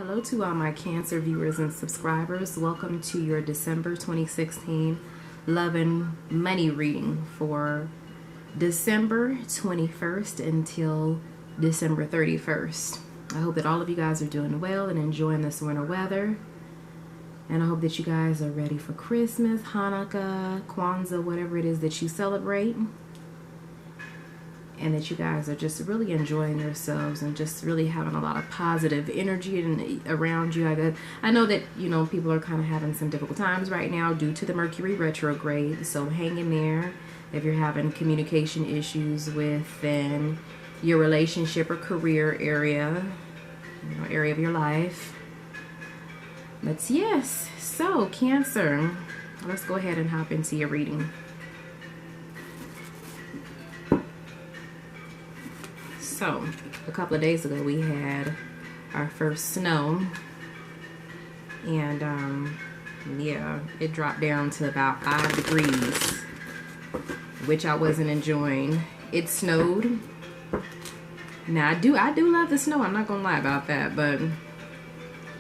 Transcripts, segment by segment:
Hello to all my Cancer viewers and subscribers. Welcome to your December 2016 Love and Money reading for December 21st until December 31st. I hope that all of you guys are doing well and enjoying this winter weather. And I hope that you guys are ready for Christmas, Hanukkah, Kwanzaa, whatever it is that you celebrate. And that you guys are just really enjoying yourselves and just really having a lot of positive energy around you. I know that, people are kind of having some difficult times right now due to the Mercury retrograde. So hang in there if you're having communication issues within your relationship or career area, area of your life. But yes, so Cancer, let's go ahead and hop into your reading. So, a couple of days ago we had our first snow, and yeah, it dropped down to about 5 degrees, which I wasn't enjoying. It snowed. Now I do love the snow, I'm not gonna lie about that, but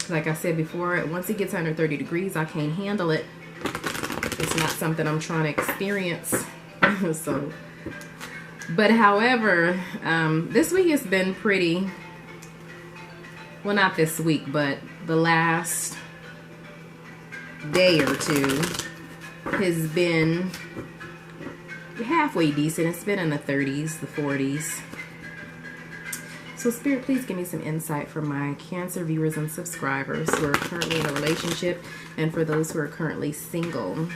like I said before, once it gets under 30 degrees, I can't handle it. It's not something I'm trying to experience. So, but however, this week has been pretty, well, not this week, but the last day or two has been halfway decent. It's been in the 30s, the 40s. So Spirit, please give me some insight for my Cancer viewers and subscribers who are currently in a relationship and for those who are currently single.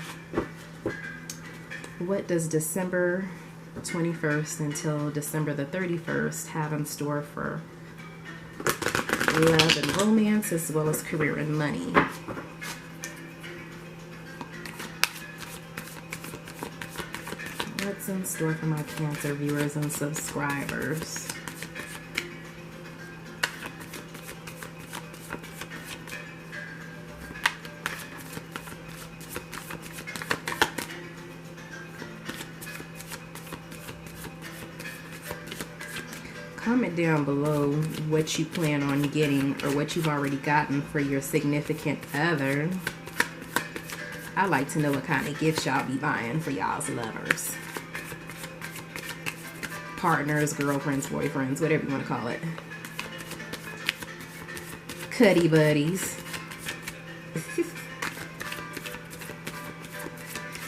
What does December 21st until December the 31st have in store for love and romance, as well as career and money? What's in store for my Cancer viewers and subscribers? Comment down below what you plan on getting or what you've already gotten for your significant other. I'd like to know what kind of gifts y'all be buying for y'all's lovers. Partners, girlfriends, boyfriends, whatever you want to call it. Cuddy buddies.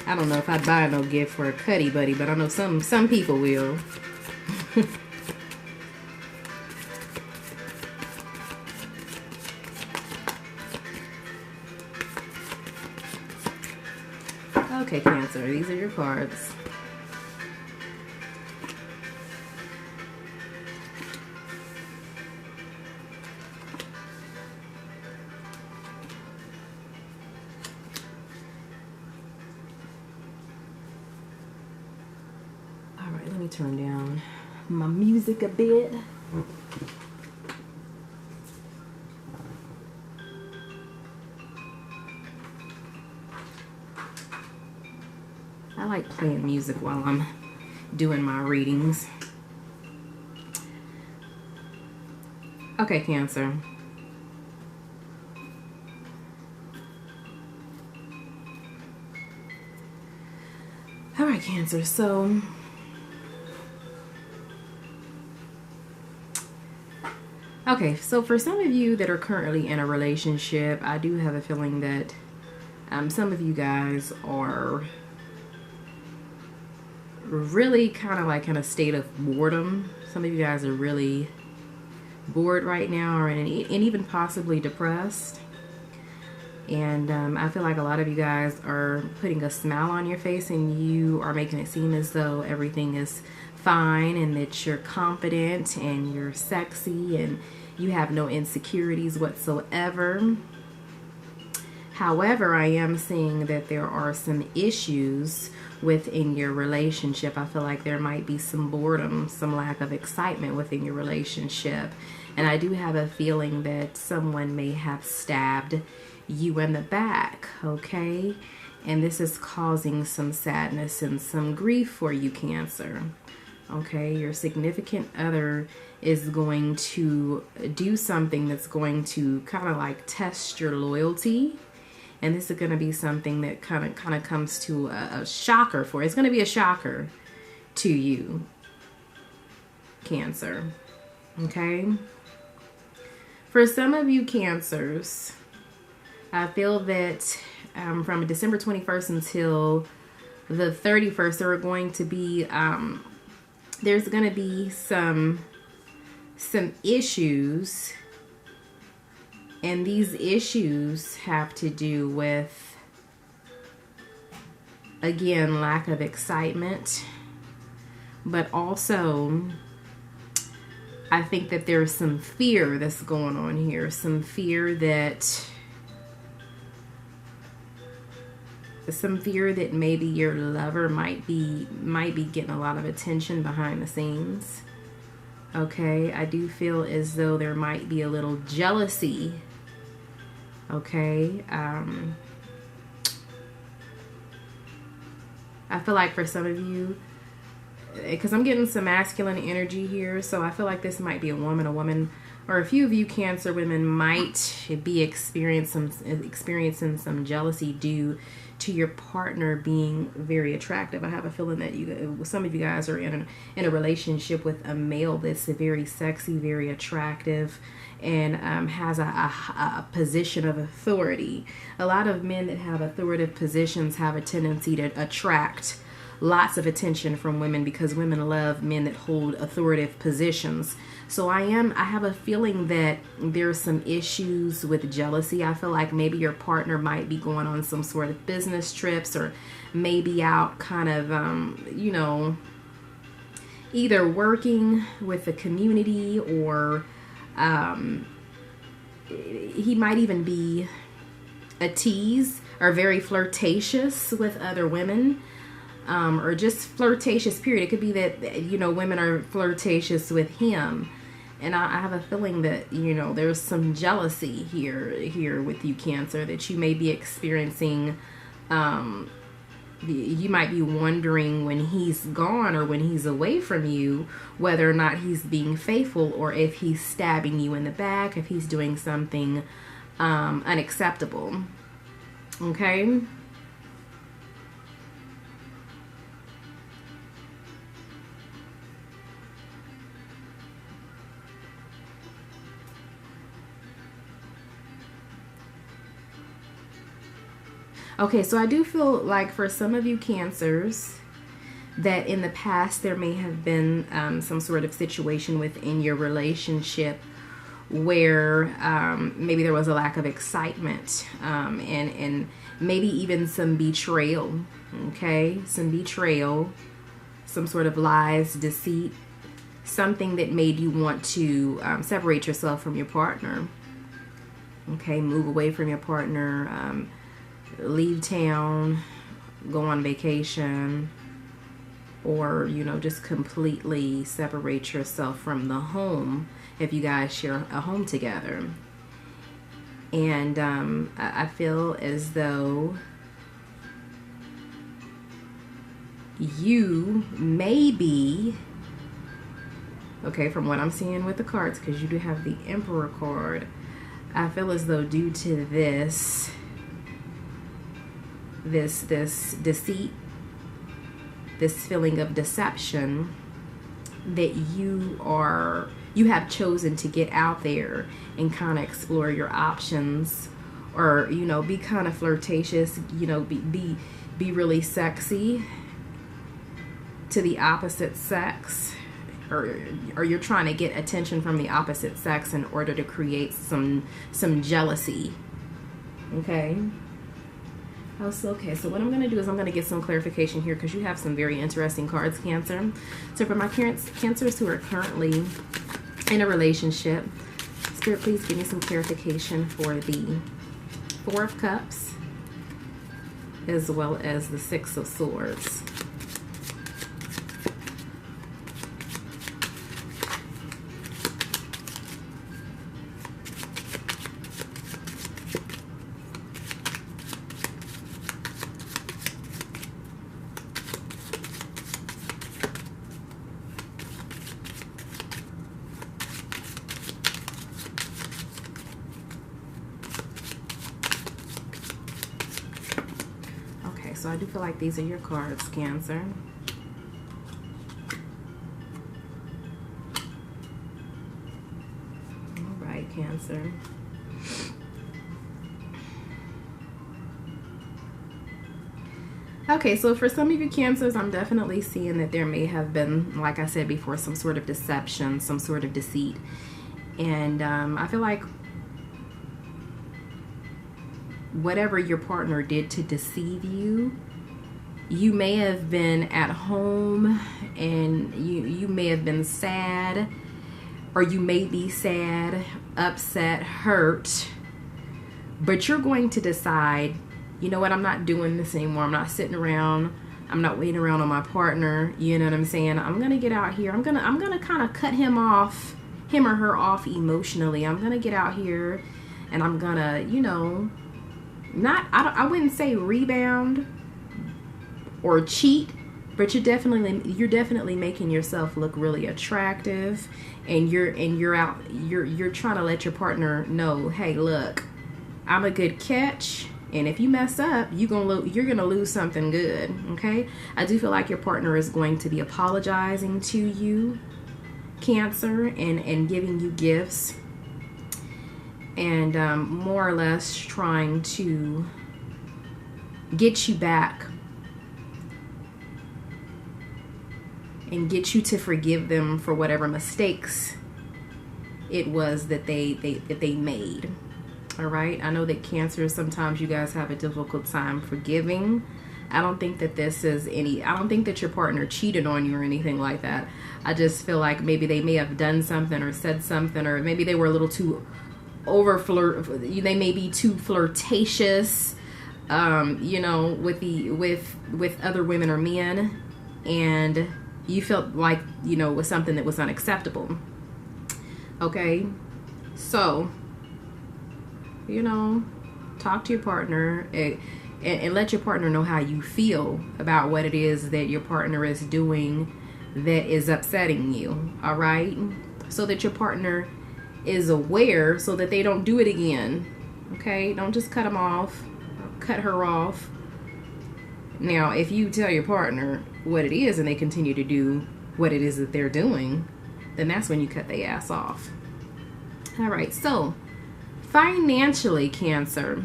I don't know if I'd buy no gift for a cuddy buddy, but I know some people will. Okay, Cancer, these are your cards. All right, let me turn down my music a bit. I like playing music while I'm doing my readings. Okay, Cancer. All right, Cancer. So, okay, so for some of you that are currently in a relationship, I do have a feeling that some of you guys are really kind of like in a state of boredom. Some of you guys are really bored right now, or and even possibly depressed. And I feel like a lot of you guys are putting a smile on your face and you are making it seem as though everything is fine and that you're confident and you're sexy and you have no insecurities whatsoever. However, I am seeing that there are some issues within your relationship. I feel like there might be some boredom, some lack of excitement within your relationship. And I do have a feeling that someone may have stabbed you in the back, okay? And this is causing some sadness and some grief for you, Cancer. Okay, your significant other is going to do something that's going to kind of like test your loyalty. And this is going to be something that kind of comes to a shocker for. It's going to be a shocker to you, Cancer. Okay? For some of you Cancers, I feel that from December 21st until the 31st, there are going to be there's going to be some issues, and these issues have to do with, again, lack of excitement, but also I think that there's some fear that's going on here, some fear that maybe your lover might be getting a lot of attention behind the scenes. Okay, I do feel as though there might be a little jealousy. Okay, I feel like for some of you, because I'm getting some masculine energy here, so I feel like this might be a woman, or a few of you Cancer women might be experiencing some jealousy due to your partner being very attractive. I have a feeling that some of you guys are in a relationship with a male that's very sexy, very attractive, and has a position of authority. A lot of men that have authoritative positions have a tendency to attract lots of attention from women, because women love men that hold authoritative positions. So I have a feeling that there's some issues with jealousy. I feel like maybe your partner might be going on some sort of business trips, or maybe out kind of, either working with the community, or he might even be a tease or very flirtatious with other women. Or just flirtatious, period. It could be that, women are flirtatious with him. And I have a feeling that, there's some jealousy here with you, Cancer, that you may be experiencing. You might be wondering when he's gone or when he's away from you, whether or not he's being faithful, or if he's stabbing you in the back, if he's doing something unacceptable. Okay? Okay, so I do feel like for some of you Cancers, that in the past there may have been some sort of situation within your relationship where maybe there was a lack of excitement, and maybe even some betrayal. Okay, some betrayal, some sort of lies, deceit, something that made you want to separate yourself from your partner. Okay, move away from your partner, leave town, go on vacation, or just completely separate yourself from the home if you guys share a home together. And I feel as though you may be, okay, from what I'm seeing with the cards, because you do have the Emperor card, I feel as though due to this deceit, this feeling of deception, that you have chosen to get out there and kind of explore your options, or be kind of flirtatious, be really sexy to the opposite sex, or you're trying to get attention from the opposite sex in order to create some jealousy. Okay. Okay, so what I'm going to do is I'm going to get some clarification here, because you have some very interesting cards, Cancer. So for my Cancers who are currently in a relationship, Spirit, please give me some clarification for the Four of Cups as well as the Six of Swords. So I do feel like these are your cards, Cancer. All right, Cancer. Okay, so for some of you Cancers, I'm definitely seeing that there may have been, like I said before, some sort of deception, some sort of deceit. And I feel like whatever your partner did to deceive you, you may have been at home and you may have been sad, or you may be sad, upset, hurt, but you're going to decide, you know what, I'm not doing this anymore. I'm not sitting around. I'm not waiting around on my partner. You know what I'm saying? I'm going to get out here. I'm going to kind of cut him off, him or her off emotionally. I'm going to get out here and I'm going to, you know, I wouldn't say rebound or cheat, but you're definitely making yourself look really attractive, and you're trying to let your partner know, hey, look, I'm a good catch. And if you mess up, you're gonna lose something good, okay? I do feel like your partner is going to be apologizing to you, Cancer, and giving you gifts, and more or less trying to get you back and get you to forgive them for whatever mistakes it was that they made. All right, I know that Cancer, sometimes you guys have a difficult time forgiving. I don't think that I don't think that your partner cheated on you or anything like that. I just feel like maybe they may have done something or said something, or maybe they were a little too they may be too flirtatious, you know, with other women or men, and you felt like, you know, it was something that was unacceptable. Okay, so, you know, talk to your partner and let your partner know how you feel about what it is that your partner is doing that is upsetting you. All right, so that your partner is aware, so that they don't do it again. Okay, don't just cut them off, cut her off. Now, if you tell your partner what it is and they continue to do what it is that they're doing, then that's when you cut their ass off. All right, so financially, Cancer,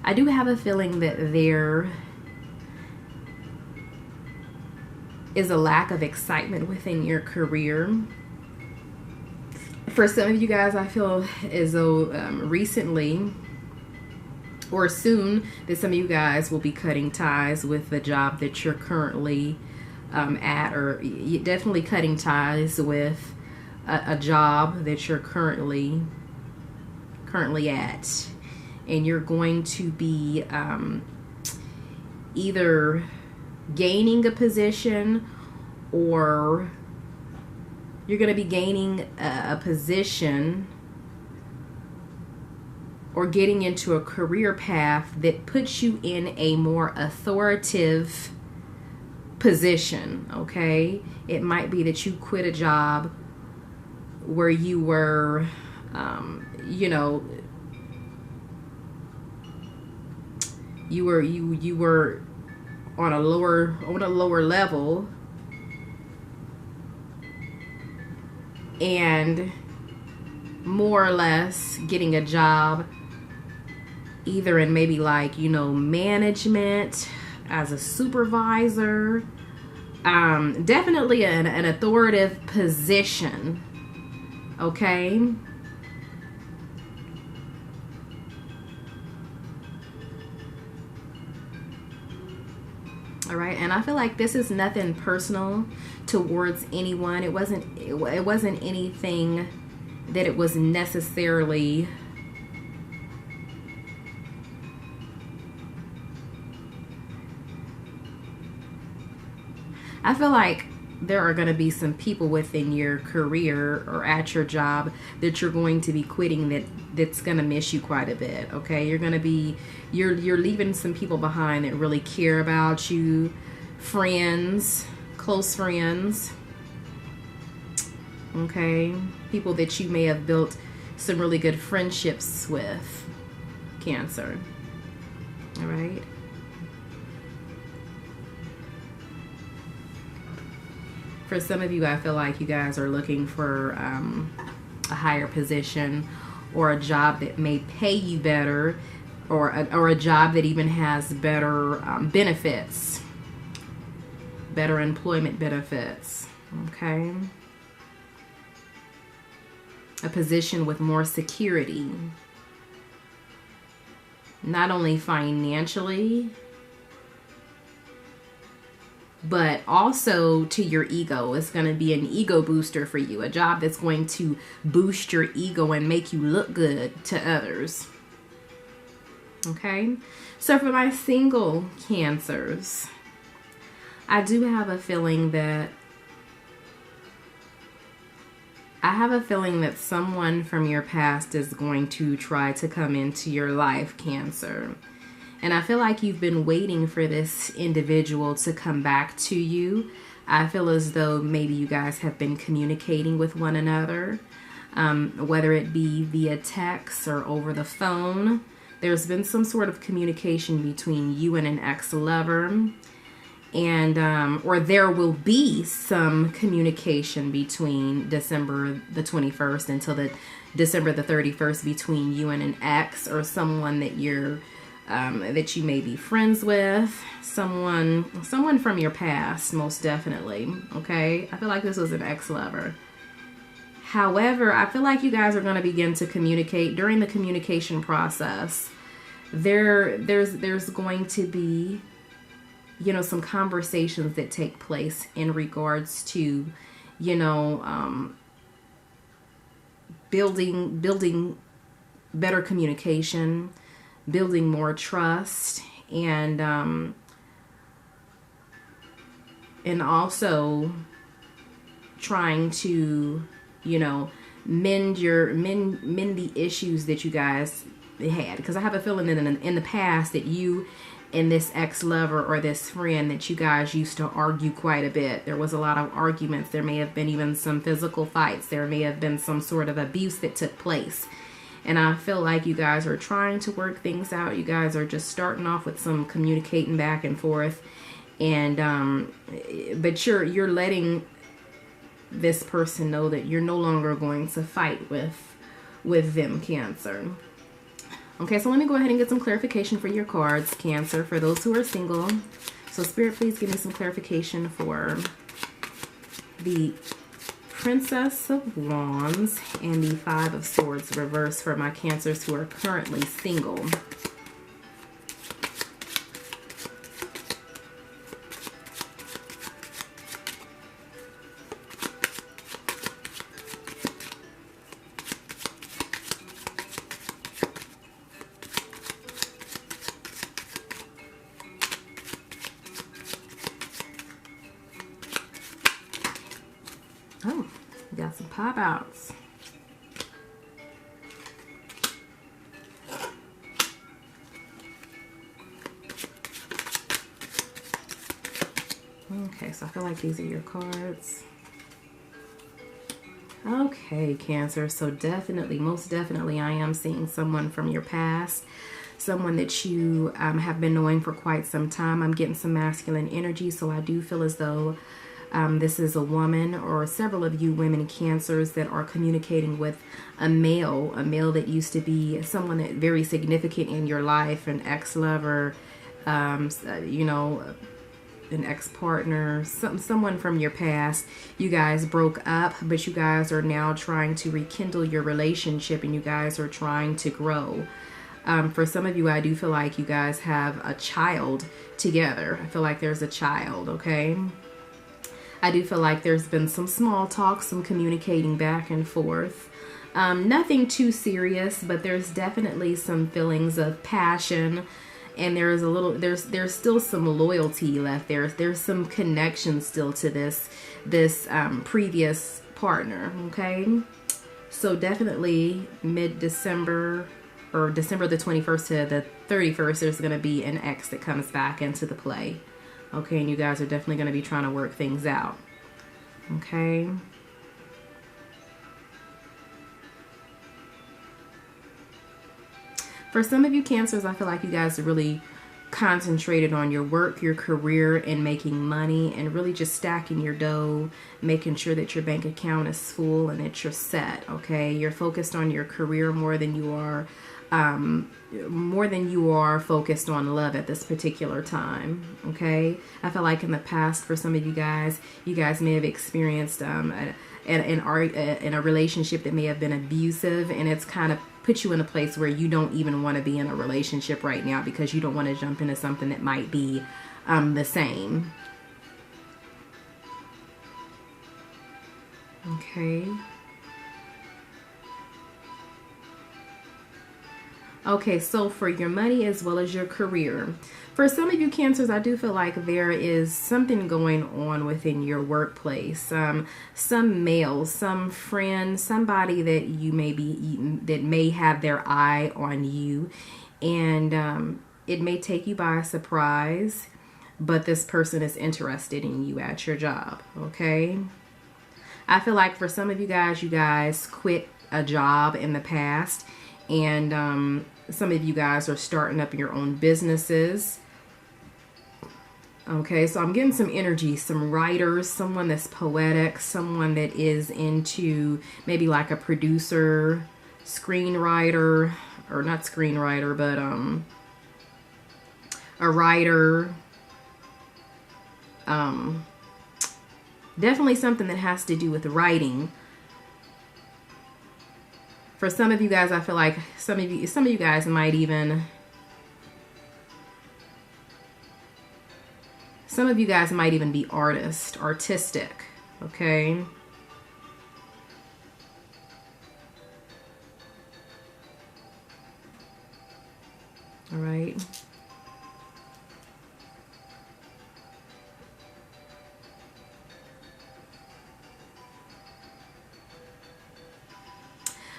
I do have a feeling that there is a lack of excitement within your career. For some of you guys, I feel as though recently or soon that some of you guys will be cutting ties with the job that you're currently at, or definitely cutting ties with a job that you're currently at, and you're going to be either gaining a position, or you're going to be gaining a position or getting into a career path that puts you in a more authoritative position. Okay, it might be that you quit a job where you were you know, you were on a lower level, and more or less getting a job either in maybe, like, you know, management as a supervisor, definitely an authoritative position. Okay, all right, and I feel like this is nothing personal towards anyone. It wasn't anything that it was necessarily I feel like there are going to be some people within your career or at your job that you're going to be quitting that's going to miss you quite a bit. Okay, you're leaving some people behind that really care about you, friends, close friends. Okay, people that you may have built some really good friendships with, Cancer. All right. For some of you, I feel like you guys are looking for a higher position, or a job that may pay you better, or a job that even has better benefits, better employment benefits, okay? A position with more security, not only financially, but also to your ego. It's going to be an ego booster for you, a job that's going to boost your ego and make you look good to others. Okay, so for my single Cancers, I do have a feeling that someone from your past is going to try to come into your life, Cancer. And I feel like you've been waiting for this individual to come back to you. I feel as though maybe you guys have been communicating with one another, whether it be via text or over the phone. There's been some sort of communication between you and an ex-lover. And or there will be some communication between December the 21st until December the 31st between you and an ex, or someone that you're that you may be friends with, someone from your past, most definitely. Okay, I feel like this was an ex-lover. However, I feel like you guys are going to begin to communicate. During the communication process, there's going to be, you know, some conversations that take place in regards to, you know, building better communication, building more trust, and also trying to, you know, mend the issues that you guys had. Because I have a feeling that in the past that you and this ex-lover or this friend, that you guys used to argue quite a bit. There was a lot of arguments. There may have been even some physical fights. There may have been some sort of abuse that took place. And I feel like you guys are trying to work things out. You guys are just starting off with some communicating back and forth. And but you're letting this person know that you're no longer going to fight with them, Cancer. Okay, so let me go ahead and get some clarification for your cards, Cancer, for those who are single. So Spirit, please give me some clarification for the Princess of Wands and the Five of Swords reversed for my Cancers who are currently single. Oh, we got some pop outs. Okay, so I feel like these are your cards. Okay, Cancer, so definitely, most definitely, I am seeing someone from your past, someone that you have been knowing for quite some time. I'm getting some masculine energy, so I do feel as though this is a woman, or several of you women Cancers that are communicating with a male that used to be someone that very significant in your life, an ex-lover, you know, an ex-partner, someone from your past. You guys broke up, but you guys are now trying to rekindle your relationship, and you guys are trying to grow. For some of you, I do feel like you guys have a child together. I feel like there's a child, okay? I do feel like there's been some small talk, some communicating back and forth. Nothing too serious, but there's definitely some feelings of passion, and there's a little, there's still some loyalty left there. There's some connection still to this previous partner, okay? So definitely mid-December, or December the 21st to the 31st, there's going to be an ex that comes back into the play. Okay, and you guys are definitely going to be trying to work things out. Okay. For some of you Cancers, I feel like you guys are really concentrated on your work, your career, and making money, and really just stacking your dough, making sure that your bank account is full and that you're set. Okay, you're focused on your career more than you are focused on love at this particular time. Okay, I feel like in the past, for some of you guys may have experienced in a relationship that may have been abusive, and it's kind of put you in a place where you don't even want to be in a relationship right now because you don't want to jump into something that might be the same. Okay. Okay, so for your money as well as your career, for some of you Cancers, I do feel like there is something going on within your workplace. Some male, some friend, somebody that you may be, that may have their eye on you, and it may take you by surprise, but this person is interested in you at your job. Okay, I feel like for some of you guys quit a job in the past, and some of you guys are starting up your own businesses. Okay, so I'm getting some energy, some writers, someone that's poetic, someone that is into maybe like a producer, screenwriter, or not screenwriter, but a writer. Definitely something that has to do with writing. For some of you guys, I feel like some of you guys might even, be artistic, okay? All right.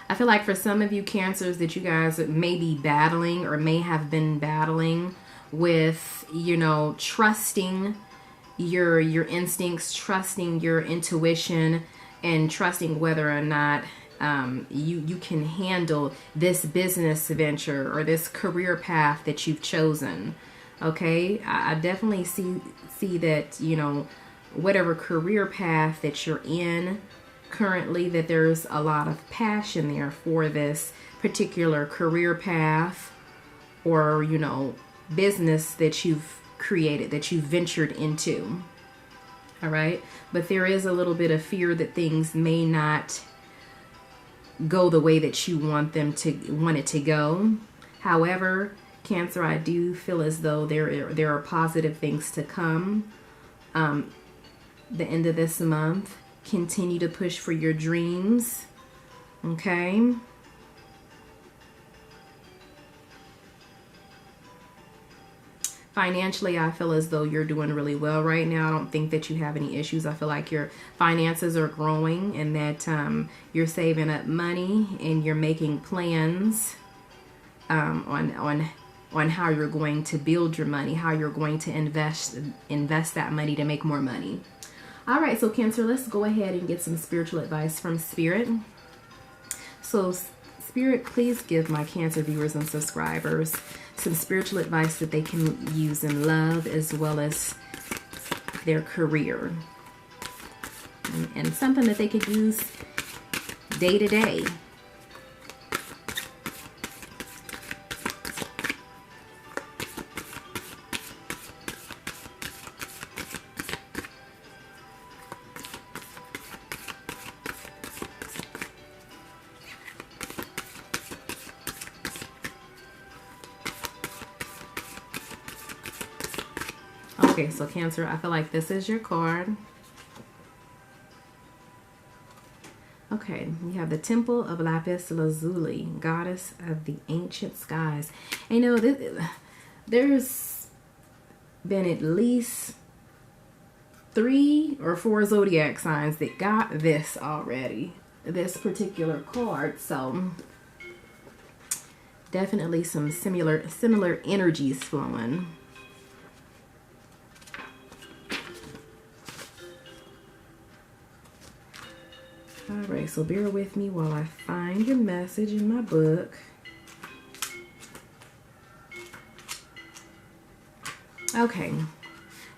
I feel like for some of you Cancers that you guys may be battling or may have been battling with, trusting your instincts, trusting your intuition, and trusting whether or not you can handle this business venture or this career path that you've chosen. Okay, I definitely see that, whatever career path that you're in currently, that there's a lot of passion there for this particular career path or business that you've created, that you've ventured into. All right, but there is a little bit of fear that things may not go the way that you want it to go. However, Cancer, I do feel as though there are positive things to come. The end of this month, continue to push for your dreams. Okay. Financially, I feel as though you're doing really well right now. I don't think that you have any issues. I feel like your finances are growing and that you're saving up money and you're making plans on how you're going to build your money, how you're going to invest that money to make more money. All right, so Cancer, let's go ahead and get some spiritual advice from Spirit. So Spirit, please give my Cancer viewers and subscribers some spiritual advice that they can use in love as well as their career. And something that they could use day to day. Okay, so Cancer, I feel like this is your card. Okay, you have the Temple of Lapis Lazuli, goddess of the ancient skies. And there's been at least 3 or 4 zodiac signs that got this already, this particular card. So definitely some similar energies flowing. Alright, so bear with me while I find your message in my book. Okay.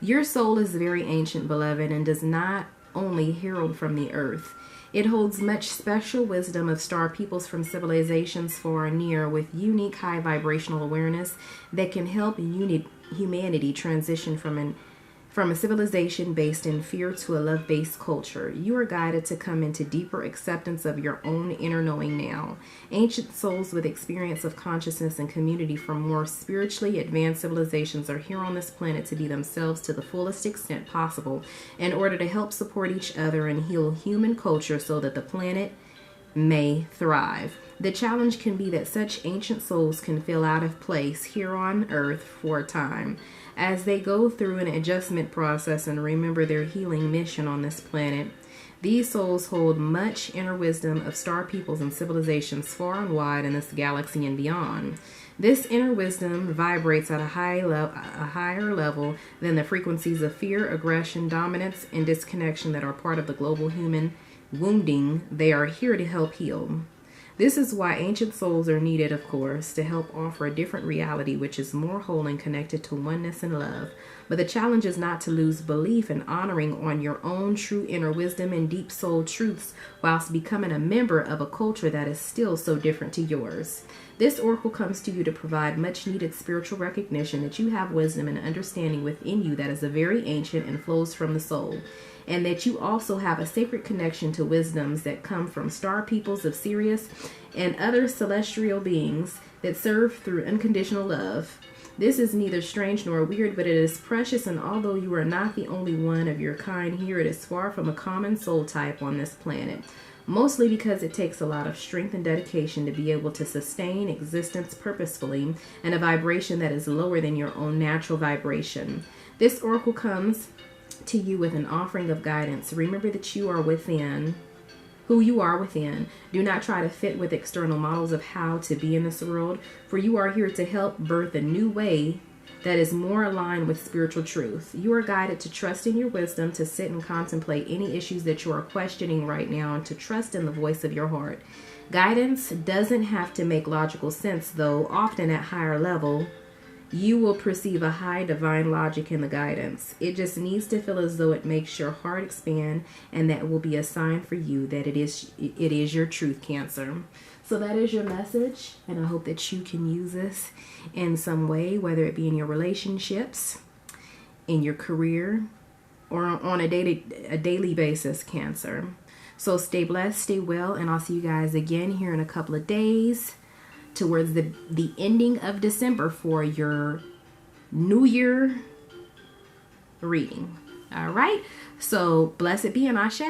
Your soul is very ancient, beloved, and does not only herald from the earth. It holds much special wisdom of star peoples from civilizations far and near with unique high vibrational awareness that can help humanity transition from a civilization based in fear to a love-based culture. You are guided to come into deeper acceptance of your own inner knowing now. Ancient souls with experience of consciousness and community from more spiritually advanced civilizations are here on this planet to be themselves to the fullest extent possible in order to help support each other and heal human culture so that the planet may thrive. The challenge can be that such ancient souls can feel out of place here on earth for a time as they go through an adjustment process and remember their healing mission on this planet. These souls hold much inner wisdom of star peoples and civilizations far and wide in this galaxy and beyond. This inner wisdom vibrates at a higher level than the frequencies of fear, aggression, dominance, and disconnection that are part of the global human wounding they are here to help heal. This is why ancient souls are needed, of course, to help offer a different reality which is more whole and connected to oneness and love. But the challenge is not to lose belief in honoring on your own true inner wisdom and deep soul truths whilst becoming a member of a culture that is still so different to yours. This oracle comes to you to provide much needed spiritual recognition that you have wisdom and understanding within you that is a very ancient and flows from the soul, and that you also have a sacred connection to wisdoms that come from star peoples of Sirius and other celestial beings that serve through unconditional love. This is neither strange nor weird, but it is precious, and although you are not the only one of your kind here, it is far from a common soul type on this planet. Mostly because it takes a lot of strength and dedication to be able to sustain existence purposefully and a vibration that is lower than your own natural vibration. This oracle comes to you with an offering of guidance. Remember that you are within, who you are within. Do not try to fit with external models of how to be in this world, for you are here to help birth a new way that is more aligned with spiritual truth. You are guided to trust in your wisdom, to sit and contemplate any issues that you are questioning right now, and to trust in the voice of your heart. Guidance doesn't have to make logical sense, though often at higher level, you will perceive a high divine logic in the guidance. It just needs to feel as though it makes your heart expand, and that will be a sign for you that it is your truth, Cancer. So that is your message, and I hope that you can use this in some way, whether it be in your relationships, in your career, or on a daily basis, Cancer. So stay blessed, stay well, and I'll see you guys again here in a couple of days towards the ending of December for your New Year reading. All right, so blessed be and Ashe.